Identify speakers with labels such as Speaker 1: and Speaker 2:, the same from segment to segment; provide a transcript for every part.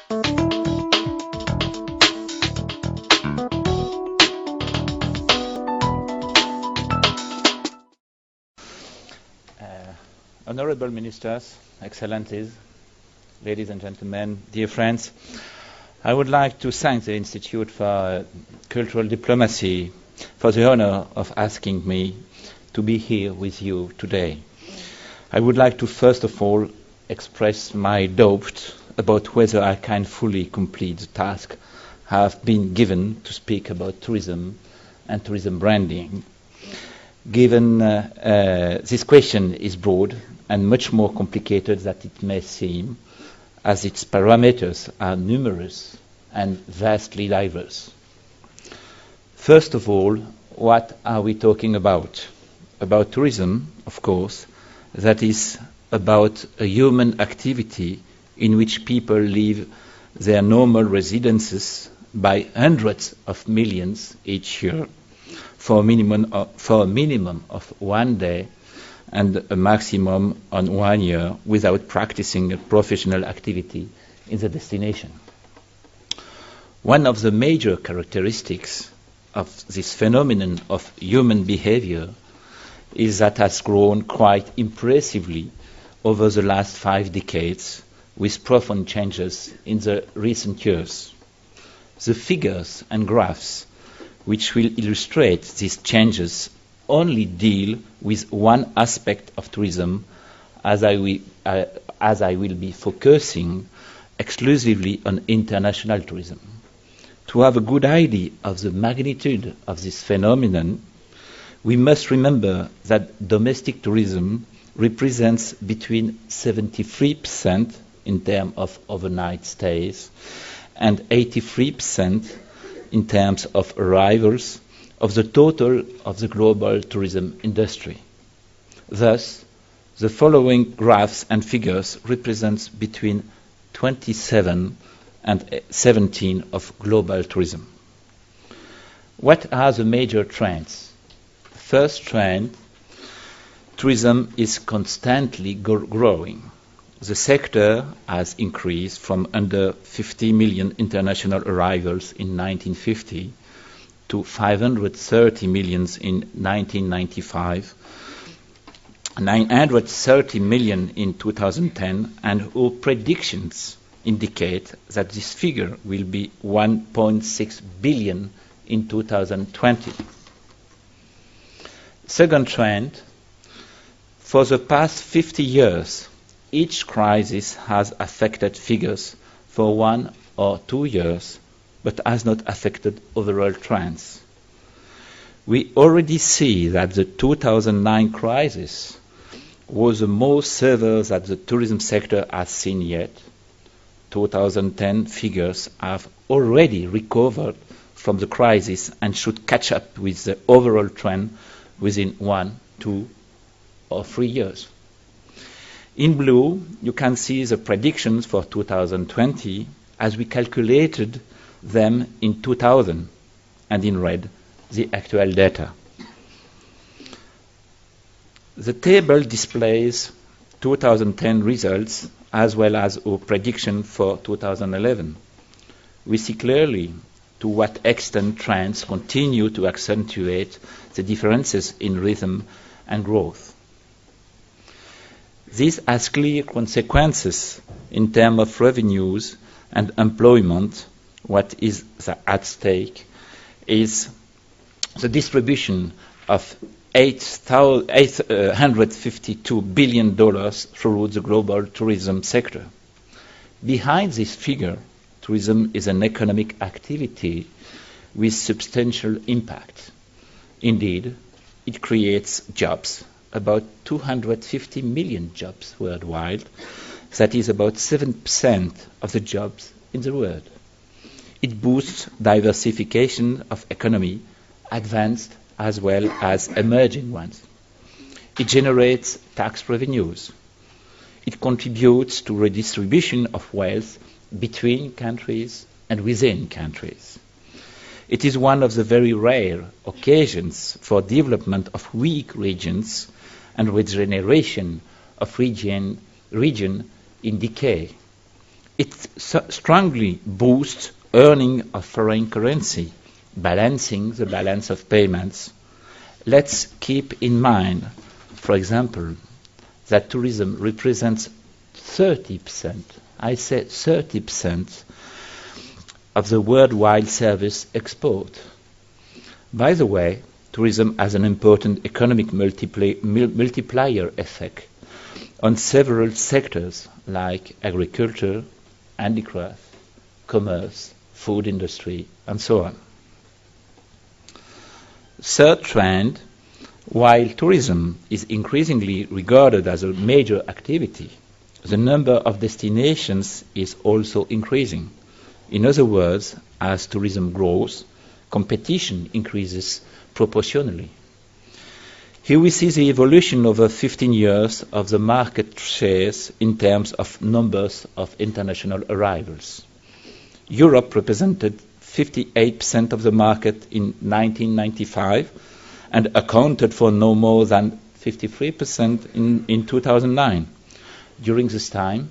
Speaker 1: Honorable Ministers, Excellencies, ladies and gentlemen, dear friends, I would like to thank the Institute for Cultural Diplomacy for the honor of asking me to be here with you today. I would like to first of all express my doubt about whether I can fully complete the task I have been given to speak about tourism and tourism branding. Given this question is broad and much more complicated than it may seem, as its parameters are numerous and vastly diverse. First of all, what are we talking about? About tourism, of course, that is about a human activity in which people leave their normal residences by hundreds of millions each year for a minimum of 1 day and a maximum on 1 year without practicing a professional activity in the destination. One of the major characteristics of this phenomenon of human behavior is that it has grown quite impressively over the last 5 decades with profound changes in the recent years. The figures and graphs which will illustrate these changes only deal with one aspect of tourism, as I will be focusing exclusively on international tourism. To have a good idea of the magnitude of this phenomenon, we must remember that domestic tourism represents between 73% in terms of overnight stays and 83% in terms of arrivals of the total of the global tourism industry. Thus, the following graphs and figures represent between 27 and 17 of global tourism. What are the major trends? First trend, tourism is constantly growing. The sector has increased from under 50 million international arrivals in 1950 to 530 million in 1995, 930 million in 2010, and our predictions indicate that this figure will be 1.6 billion in 2020. Second trend, for the past 50 years, each crisis has affected figures for 1 or 2 years, but has not affected overall trends. We already see that the 2009 crisis was the most severe that the tourism sector has seen yet. 2010 figures have already recovered from the crisis and should catch up with the overall trend within 1, 2, or 3 years. In blue, you can see the predictions for 2020 as we calculated them in 2000, and in red, the actual data. The table displays 2010 results as well as our prediction for 2011. We see clearly to what extent trends continue to accentuate the differences in rhythm and growth. This has clear consequences in terms of revenues and employment. What is at stake is the distribution of $852 billion through the global tourism sector. Behind this figure, tourism is an economic activity with substantial impact. Indeed, it creates jobs, about 250 million jobs worldwide. That is about 7% of the jobs in the world. It boosts diversification of economy, advanced as well as emerging ones. It generates tax revenues. It contributes to redistribution of wealth between countries and within countries. It is one of the very rare occasions for development of weak regions and regeneration of region in decay. It strongly boosts earning of foreign currency, balancing the balance of payments. Let's keep in mind, for example, that tourism represents 30%, I say 30%, of the worldwide service export. By the way, tourism has an important economic multiplier effect on several sectors like agriculture, handicraft, commerce, food industry, and so on. Third trend, while tourism is increasingly regarded as a major activity, the number of destinations is also increasing. In other words, as tourism grows, competition increases proportionally. Here we see the evolution over 15 years of the market shares in terms of numbers of international arrivals. Europe represented 58% of the market in 1995 and accounted for no more than 53% in 2009. During this time,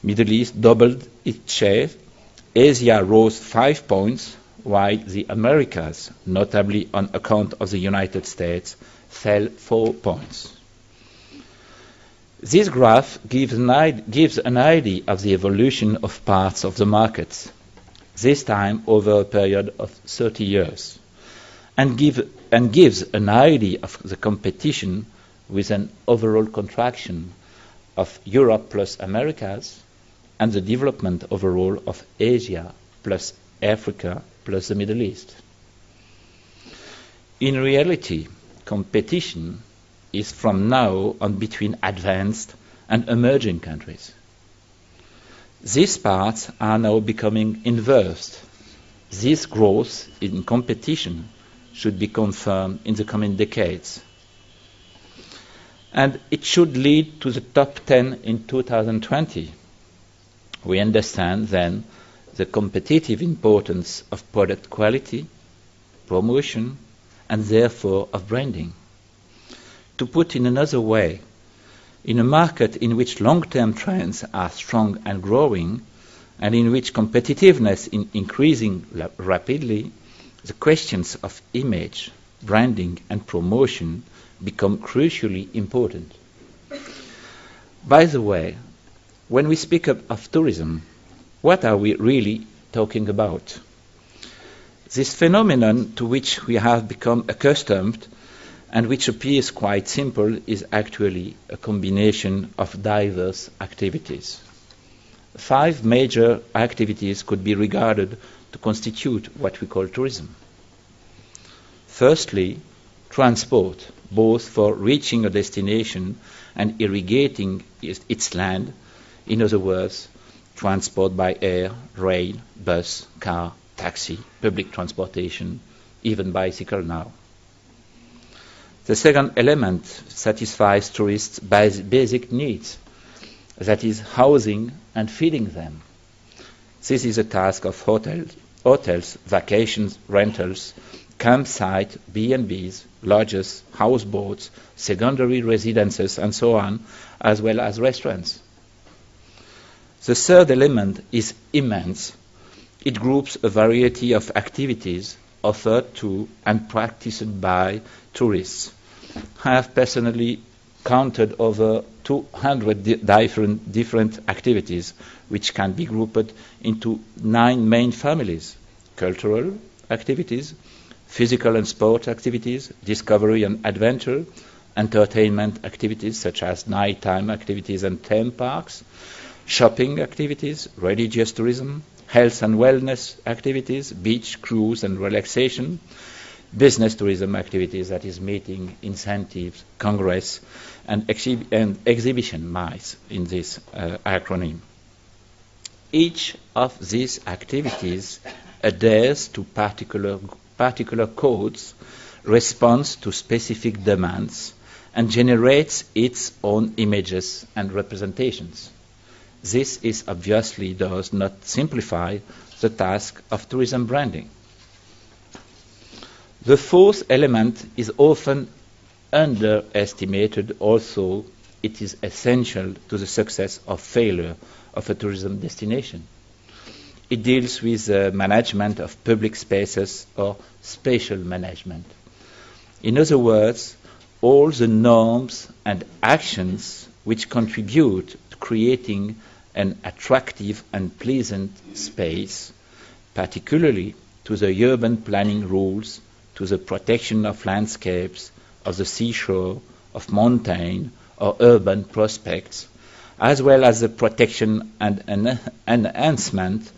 Speaker 1: Middle East doubled its share, Asia rose 5 points, while the Americas, notably on account of the United States, fell 4 points. This graph gives an idea of the evolution of parts of the markets, this time over a period of 30 years, and gives an idea of the competition with an overall contraction of Europe plus Americas and the development overall of Asia plus Africa plus the Middle East. In reality, competition is from now on between advanced and emerging countries. These parts are now becoming inversed. This growth in competition should be confirmed in the coming decades. And it should lead to the top 10 in 2020. We understand then the competitive importance of product quality, promotion, and therefore of branding. To put in another way, in a market in which long-term trends are strong and growing, and in which competitiveness is increasing rapidly, the questions of image, branding, and promotion become crucially important. By the way, when we speak of tourism, what are we really talking about? This phenomenon to which we have become accustomed and which appears quite simple is actually a combination of diverse activities. 5 major activities could be regarded to constitute what we call tourism. Firstly, transport, both for reaching a destination and irrigating its land. In other words, transport by air, rail, bus, car, taxi, public transportation, even bicycle now. The second element satisfies tourists' basic needs, that is, housing and feeding them. This is a task of hotels, vacations, rentals, campsite, B&Bs, lodges, houseboats, secondary residences, and so on, as well as restaurants. The third element is immense. It groups a variety of activities offered to and practiced by tourists. I have personally counted over 200 different activities, which can be grouped into 9 main families: cultural activities, physical and sport activities, discovery and adventure, entertainment activities such as nighttime activities and theme parks, shopping activities, religious tourism, health and wellness activities, beach, cruise and relaxation, business tourism activities, that is meeting, incentives, congress, and exhibition MICE in this acronym. Each of these activities adheres to particular codes, responds to specific demands, and generates its own images and representations. This is obviously does not simplify the task of tourism branding. The fourth element is often underestimated, although it is essential to the success or failure of a tourism destination. It deals with management of public spaces or spatial management. In other words, all the norms and actions which contribute to creating an attractive and pleasant space, particularly to the urban planning rules, to the protection of landscapes, of the seashore, of mountain or urban prospects, as well as the protection and enhancement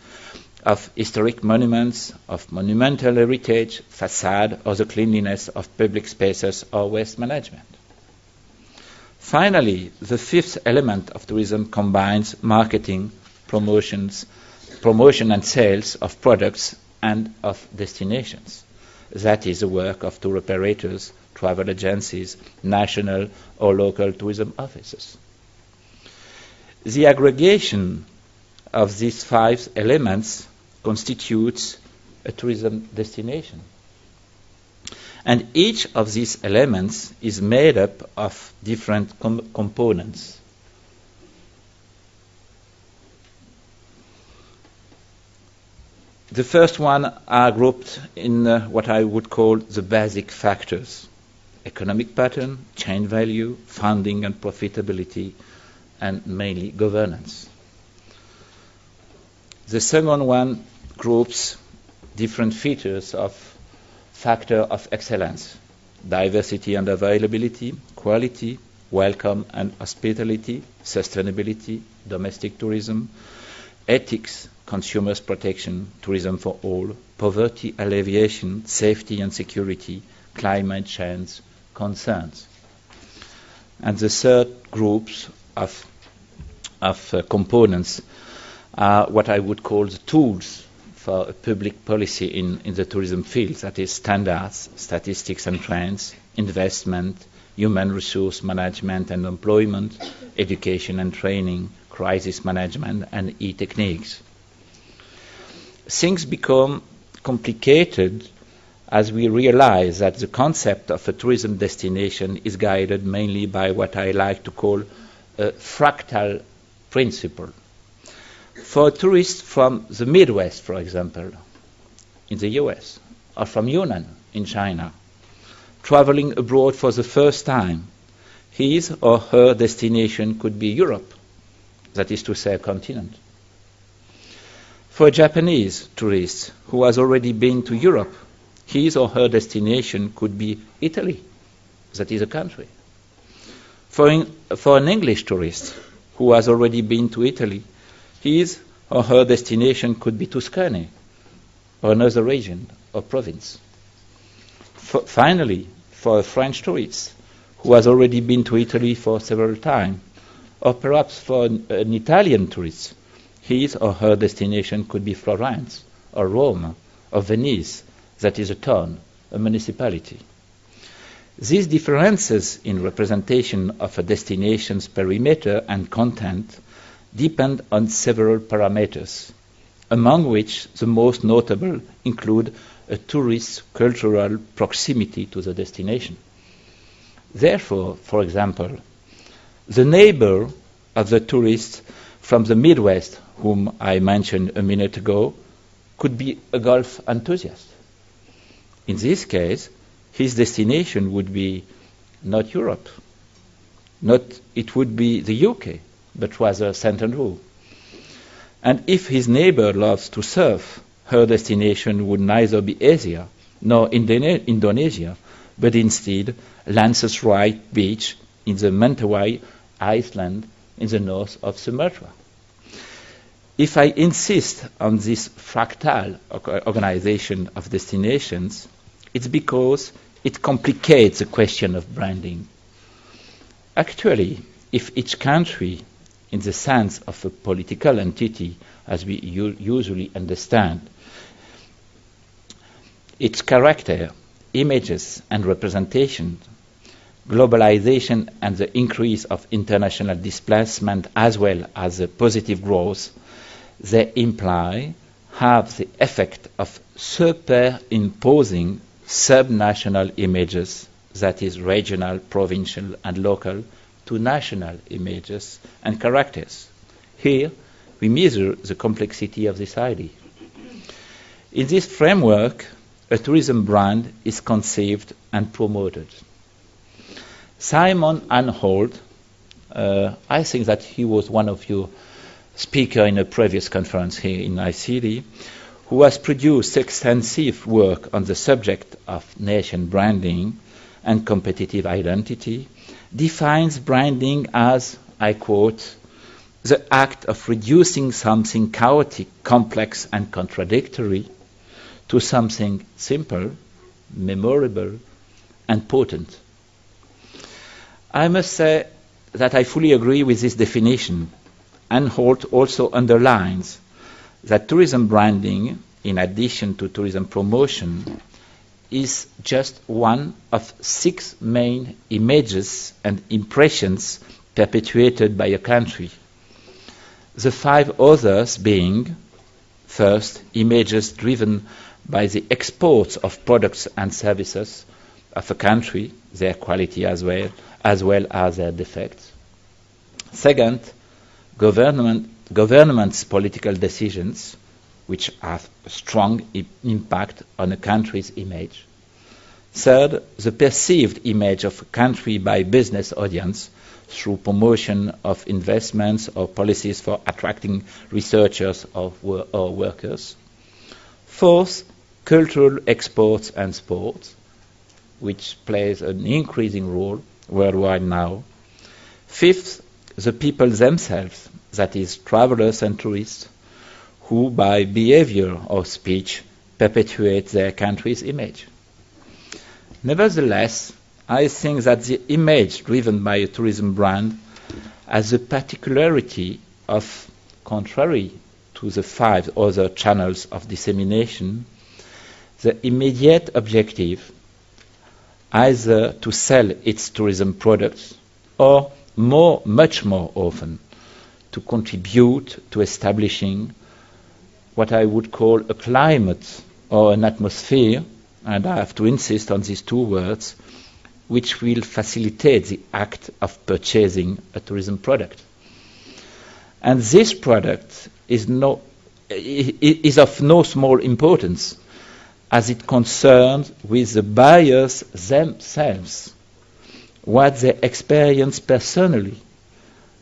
Speaker 1: of historic monuments, of monumental heritage, facade, or the cleanliness of public spaces or waste management. Finally, the fifth element of tourism combines marketing, promotion and sales of products and of destinations. That is the work of tour operators, travel agencies, national or local tourism offices. The aggregation of these five elements constitutes a tourism destination. And each of these elements is made up of different components. The first one are grouped in what I would call the basic factors: economic pattern, chain value, funding and profitability, and mainly governance. The second one groups different features of factor of excellence: diversity and availability, quality, welcome and hospitality, sustainability, domestic tourism, ethics, consumers protection, tourism for all, poverty alleviation, safety and security, climate change concerns. And the third groups of components are what I would call the tools for a public policy in the tourism field, that is standards, statistics and trends, investment, human resource management and employment, education and training, crisis management and e-techniques. Things become complicated as we realize that the concept of a tourism destination is guided mainly by what I like to call a fractal principle. For tourists from the Midwest, for example, in the US, or from Yunnan in China, traveling abroad for the first time, his or her destination could be Europe, that is to say, a continent. For a Japanese tourist who has already been to Europe, his or her destination could be Italy, that is a country. For an English tourist who has already been to Italy, his or her destination could be Tuscany, or another region or province. Finally, for a French tourist who has already been to Italy for several times, or perhaps for an Italian tourist, his or her destination could be Florence, or Rome, or Venice, that is a town, a municipality. These differences in representation of a destination's perimeter and content depend on several parameters, among which the most notable include a tourist's cultural proximity to the destination. Therefore, for example, the neighbor of the tourist from the Midwest, whom I mentioned a minute ago, could be a golf enthusiast. In this case, his destination would be not Europe, it would be the UK, but rather St. Andrews. And if his neighbor loves to surf, her destination would neither be Asia nor Indonesia, but instead Lanzarote Beach in the Mentawai Island in the north of Sumatra. If I insist on this fractal organization of destinations, it's because it complicates the question of branding. Actually, if each country, in the sense of a political entity as we usually understand, its character, images and representation, globalization and the increase of international displacement as well as the positive growth, they imply have the effect of superimposing subnational images, that is regional, provincial and local, to national images and characters. Here, we measure the complexity of this idea. In this framework, a tourism brand is conceived and promoted. Simon Anhold, I think that he was one of your speakers in a previous conference here in ICD, who has produced extensive work on the subject of nation branding and competitive identity, defines branding as, I quote, the act of reducing something chaotic, complex, and contradictory to something simple, memorable, and potent. I must say that I fully agree with this definition. Anhold also underlines that tourism branding, in addition to tourism promotion, is just one of 6 main images and impressions perpetuated by a country. The 5 others being, first, images driven by the exports of products and services of a country, their quality as well as their defects. Second, government's political decisions, which have a strong impact on a country's image. Third, the perceived image of a country by business audience through promotion of investments or policies for attracting researchers or workers. Fourth, cultural exports and sports, which plays an increasing role worldwide now. Fifth, the people themselves, that is, travelers and tourists, who by behavior or speech perpetuate their country's image. Nevertheless, I think that the image driven by a tourism brand has the particularity of, contrary to the 5 other channels of dissemination, the immediate objective either to sell its tourism products or much more often to contribute to establishing what I would call a climate or an atmosphere, and I have to insist on these 2 words, which will facilitate the act of purchasing a tourism product. And this product is of no small importance, as it concerns with the buyers themselves, what they experience personally,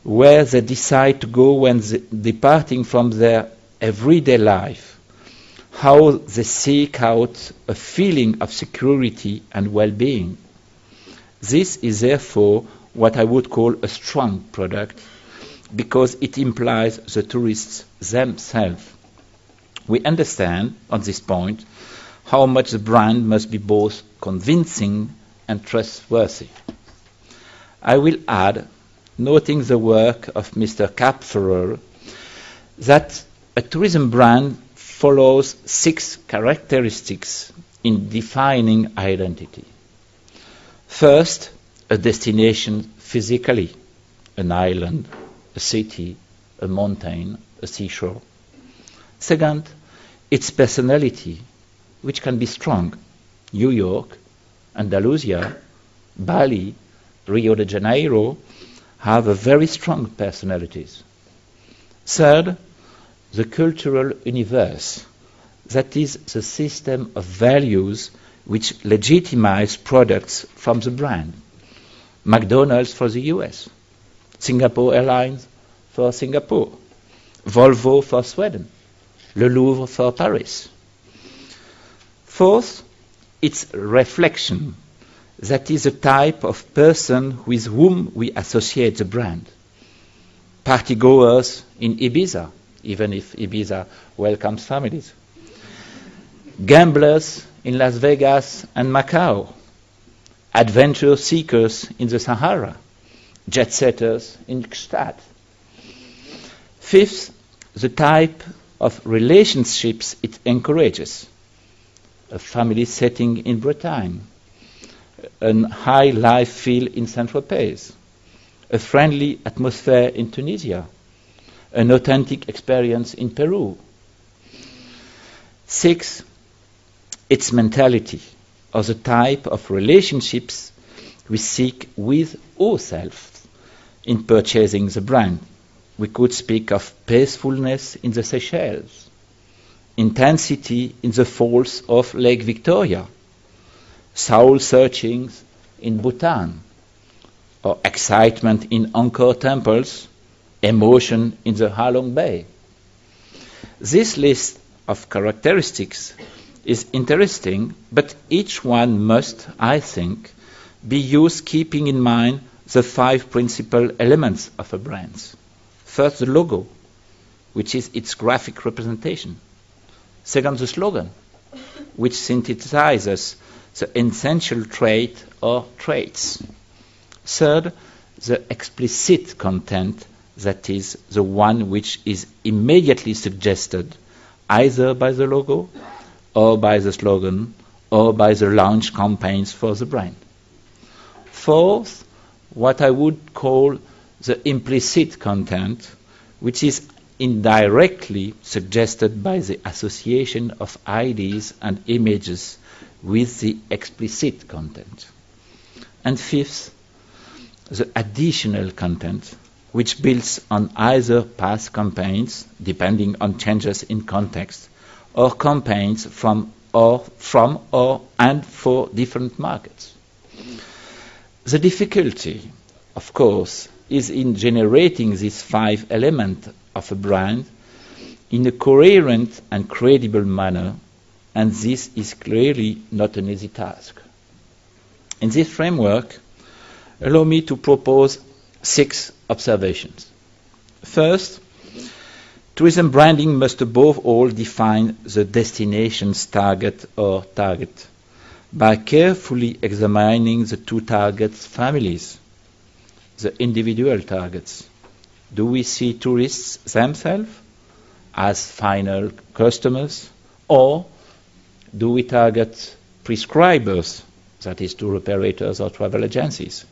Speaker 1: where they decide to go when departing from their everyday life, how they seek out a feeling of security and well-being. This is therefore what I would call a strong product, because it implies the tourists themselves. We understand on this point how much the brand must be both convincing and trustworthy. I will add, noting the work of Mr. Kapferer, that a tourism brand follows 6 characteristics in defining identity. First, a destination physically, an island, a city, a mountain, a seashore. Second, its personality, which can be strong. New York, Andalusia, Bali, Rio de Janeiro have a very strong personalities. Third, the cultural universe, that is the system of values which legitimize products from the brand. McDonald's for the US, Singapore Airlines for Singapore, Volvo for Sweden, Le Louvre for Paris. Fourth, its reflection, that is a type of person with whom we associate the brand. Partygoers in Ibiza, even if Ibiza welcomes families. Gamblers in Las Vegas and Macau. Adventure seekers in the Sahara. Jet setters in Gstaad. Fifth, the type of relationships it encourages. A family setting in Bretagne, a high life feel in Saint-Tropez, a friendly atmosphere in Tunisia, an authentic experience in Peru. 6, its mentality, or the type of relationships we seek with ourselves in purchasing the brand. we could speak of peacefulness in the Seychelles, intensity in the falls of Lake Victoria, soul searchings in Bhutan, or excitement in Angkor temples, emotion in the Halong Bay. This list of characteristics is interesting, but each one must, I think, be used keeping in mind the 5 principal elements of a brand. First, the logo, which is its graphic representation. Second, the slogan, which synthesizes the essential trait or traits. Third, the explicit content, that is, the one which is immediately suggested either by the logo or by the slogan or by the launch campaigns for the brand. Fourth, what I would call the implicit content, which is indirectly suggested by the association of ideas and images with the explicit content. And fifth, the additional content, which builds on either past campaigns, depending on changes in context, or campaigns from or and for different markets. The difficulty, of course, is in generating these 5 elements of a brand in a coherent and credible manner, and this is clearly not an easy task. In this framework, allow me to propose 6 observations. First, tourism branding must above all define the destination's target or target by carefully examining the 2 targets' families, the individual targets. Do we see tourists themselves as final customers, or do we target prescribers, that is, tour operators or travel agencies,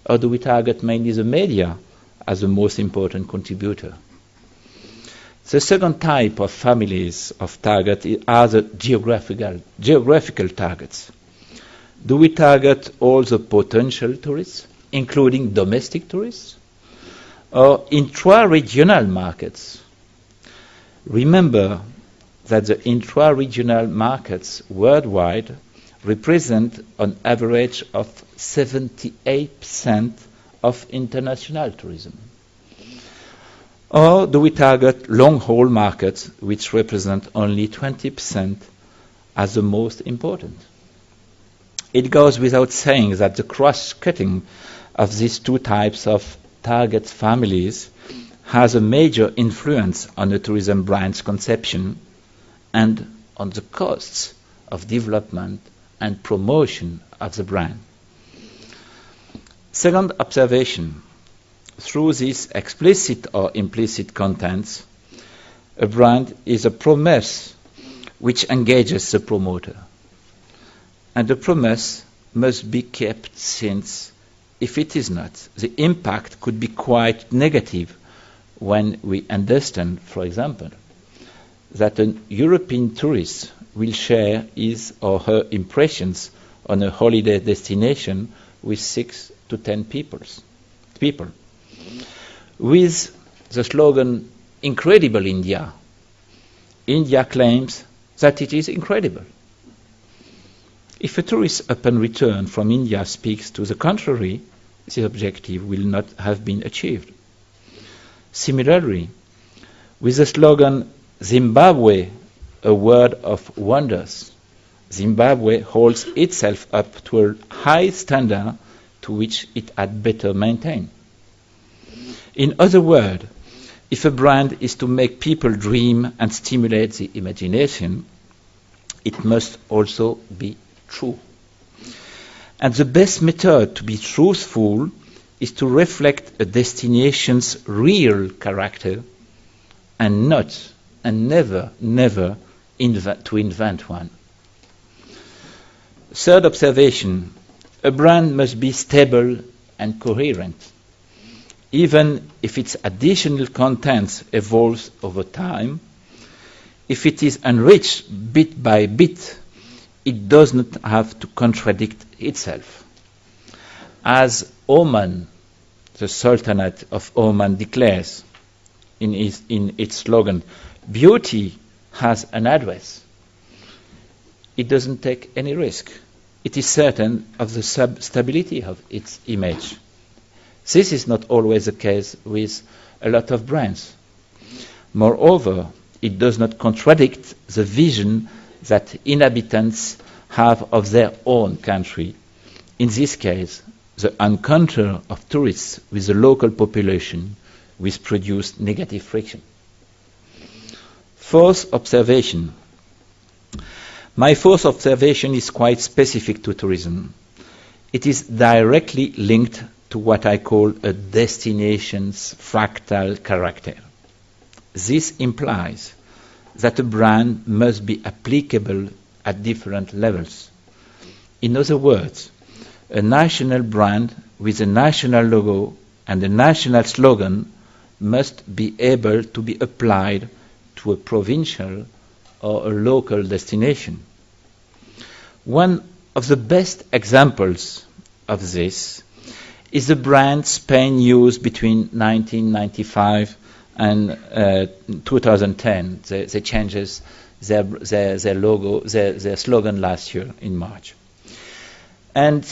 Speaker 1: or do we target mainly the media as the most important contributor? The second type of families of target are the geographical targets. Do we target all the potential tourists, including domestic tourists, or intra-regional markets? Remember that the intra-regional markets worldwide represent an average of 78% of international tourism. Or do we target long-haul markets, which represent only 20%, as the most important? It goes without saying that the cross-cutting of these 2 types of target families has a major influence on the tourism brand's conception and on the costs of development and promotion of the brand. Second observation, through these explicit or implicit contents, a brand is a promise which engages the promoter. And the promise must be kept, since if it is not, the impact could be quite negative when we understand, for example, that a European tourist will share his or her impressions on a holiday destination with 6 to 10 people. With the slogan, "Incredible India," India claims that it is incredible. If a tourist upon return from India speaks to the contrary, the objective will not have been achieved. Similarly, with the slogan, "Zimbabwe, a world of wonders," Zimbabwe holds itself up to a high standard to which it had better maintain. In other words, if a brand is to make people dream and stimulate the imagination, it must also be true. And the best method to be truthful is to reflect a destination's real character and never to invent one. Third observation, a brand must be stable and coherent. Even if its additional contents evolves over time, if it is enriched bit by bit, it does not have to contradict itself. As Oman, the Sultanate of Oman declares, in its slogan. Beauty has an address. It doesn't take any risk. It is certain of the stability of its image. This is not always the case with a lot of brands. Moreover, it does not contradict the vision that inhabitants have of their own country. In this case, the encounter of tourists with the local population will produce negative friction. Fourth observation. My fourth observation is quite specific to tourism. It is directly linked to what I call a destination's fractal character. This implies that a brand must be applicable at different levels. In other words, a national brand with a national logo and a national slogan must be able to be applied to a provincial or a local destination. One of the best examples of this is the brand Spain used between 1995 and 2010. They changed their logo, their slogan last year in March. And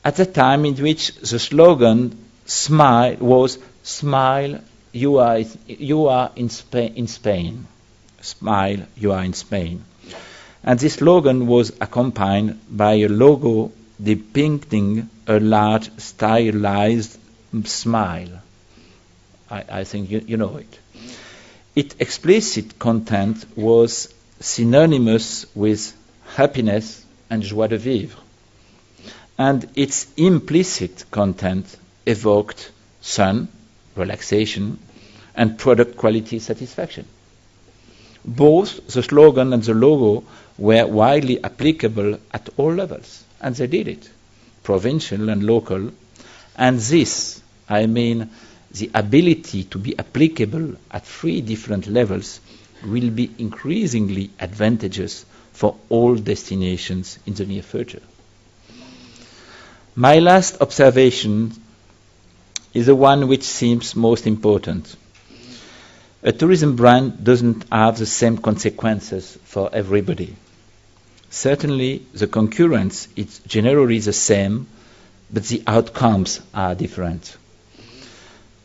Speaker 1: at the time in which the slogan was "Smile, you are in Spain. Smile, you are in Spain." And this slogan was accompanied by a logo depicting a large stylized smile. I think you know it. Its explicit content was synonymous with happiness and joie de vivre. And its implicit content evoked sun, relaxation, and product quality satisfaction. Both the slogan and the logo were widely applicable at all levels, and they did it, provincial and local. And this, I mean, the ability to be applicable at 3 different levels will be increasingly advantageous for all destinations in the near future. My last observation is the one which seems most important. A tourism brand doesn't have the same consequences for everybody. Certainly, the concurrence is generally the same, but the outcomes are different.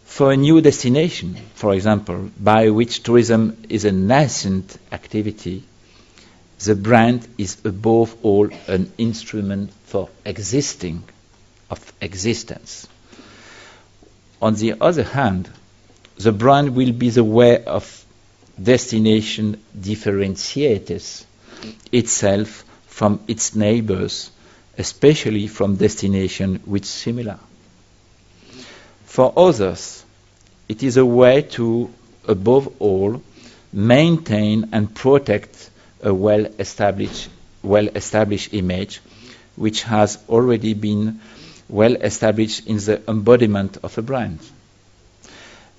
Speaker 1: For a new destination, for example, by which tourism is a nascent activity, the brand is above all an instrument for existence. On the other hand, the brand will be the way of destination differentiates itself from its neighbors, especially from destinations which similar. For others, it is a way to, above all, maintain and protect a well-established image, which has already been well established in the embodiment of a brand.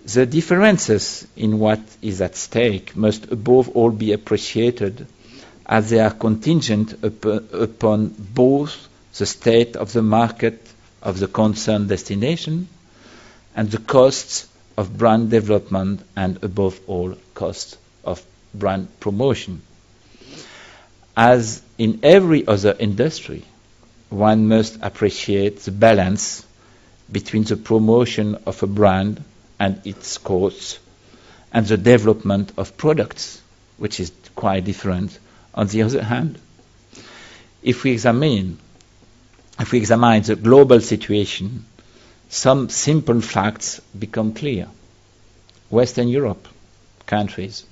Speaker 1: The differences in what is at stake must above all be appreciated as they are contingent upon both the state of the market of the concerned destination and the costs of brand development and above all costs of brand promotion. As in every other industry, one must appreciate the balance between the promotion of a brand and its costs and the development of products, which is quite different on the other hand. If we examine the global situation, some simple facts become clear. Western Europe countries,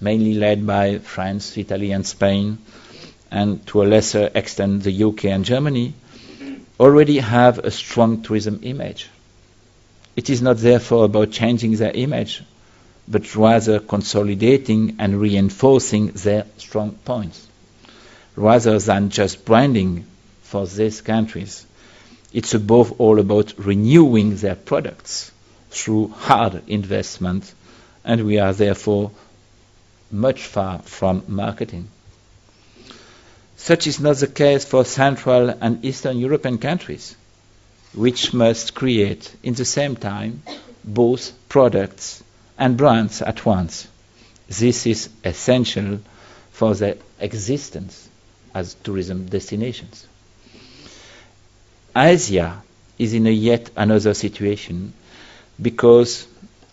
Speaker 1: mainly led by France, Italy and Spain, and to a lesser extent the UK and Germany, already have a strong tourism image. It is not therefore about changing their image, but rather consolidating and reinforcing their strong points. Rather than just branding for these countries, it's above all about renewing their products through hard investment, and we are therefore much far from marketing. Such is not the case for Central and Eastern European countries, which must create, in the same time, both products and brands at once. This is essential for their existence as tourism destinations. Asia is in a yet another situation because,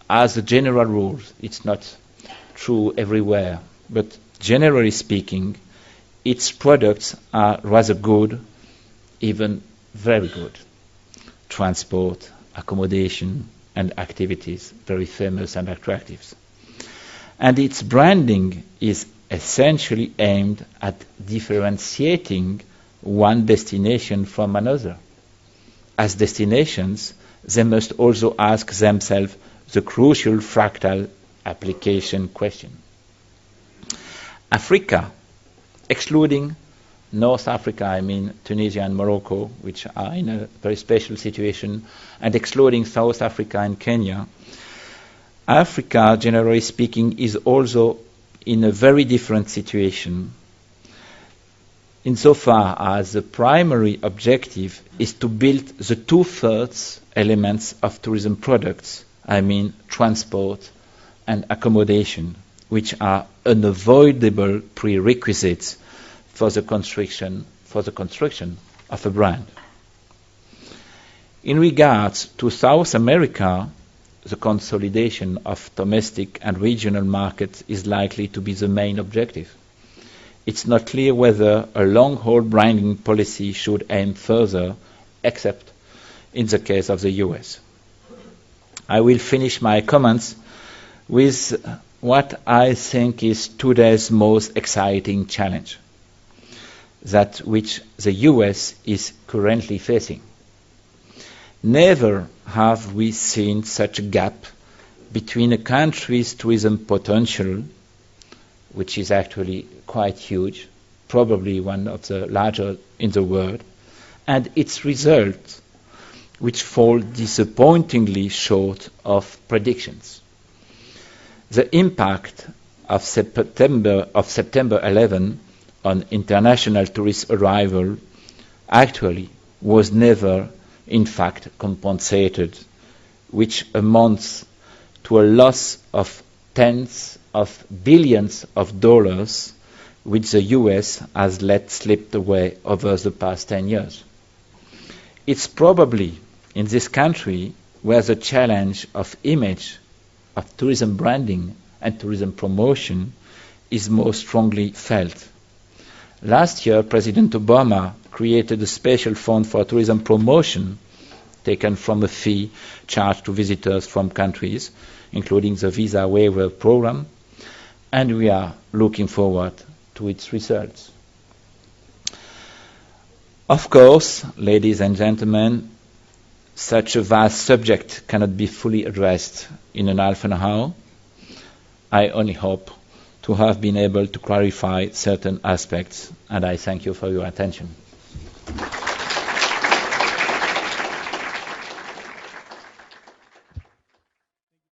Speaker 1: as a general rule, it's not true everywhere, but generally speaking, its products are rather good, even very good. Transport, accommodation, and activities, very famous and attractive. And its branding is essentially aimed at differentiating one destination from another. As destinations, they must also ask themselves the crucial fractal application question. Africa, excluding North Africa, I mean Tunisia and Morocco, which are in a very special situation, and excluding South Africa and Kenya, Africa, generally speaking, is also in a very different situation insofar as the primary objective is to build the two-thirds elements of tourism products, I mean transport and accommodation, which are unavoidable prerequisites for the construction of a brand. In regards to South America, the consolidation of domestic and regional markets is likely to be the main objective. It's not clear whether a long-haul branding policy should aim further, except in the case of the US. I will finish my comments with what I think is today's most exciting challenge, that which the US is currently facing. Never have we seen such a gap between a country's tourism potential, which is actually quite huge, probably one of the larger in the world, and its results, which fall disappointingly short of predictions. The impact of September 11 on international tourist arrival actually was never in fact compensated, which amounts to a loss of tens of billions of dollars, which the US has let slip away over the past 10 years. It's probably in this country where the challenge of image, of tourism branding and tourism promotion is most strongly felt. Last year, President Obama created a special fund for tourism promotion, taken from a fee charged to visitors from countries, including the visa waiver program, and we are looking forward to its results. Of course, ladies and gentlemen, such a vast subject cannot be fully addressed in an half an hour. I only hope to have been able to clarify certain aspects, and I thank you for your attention.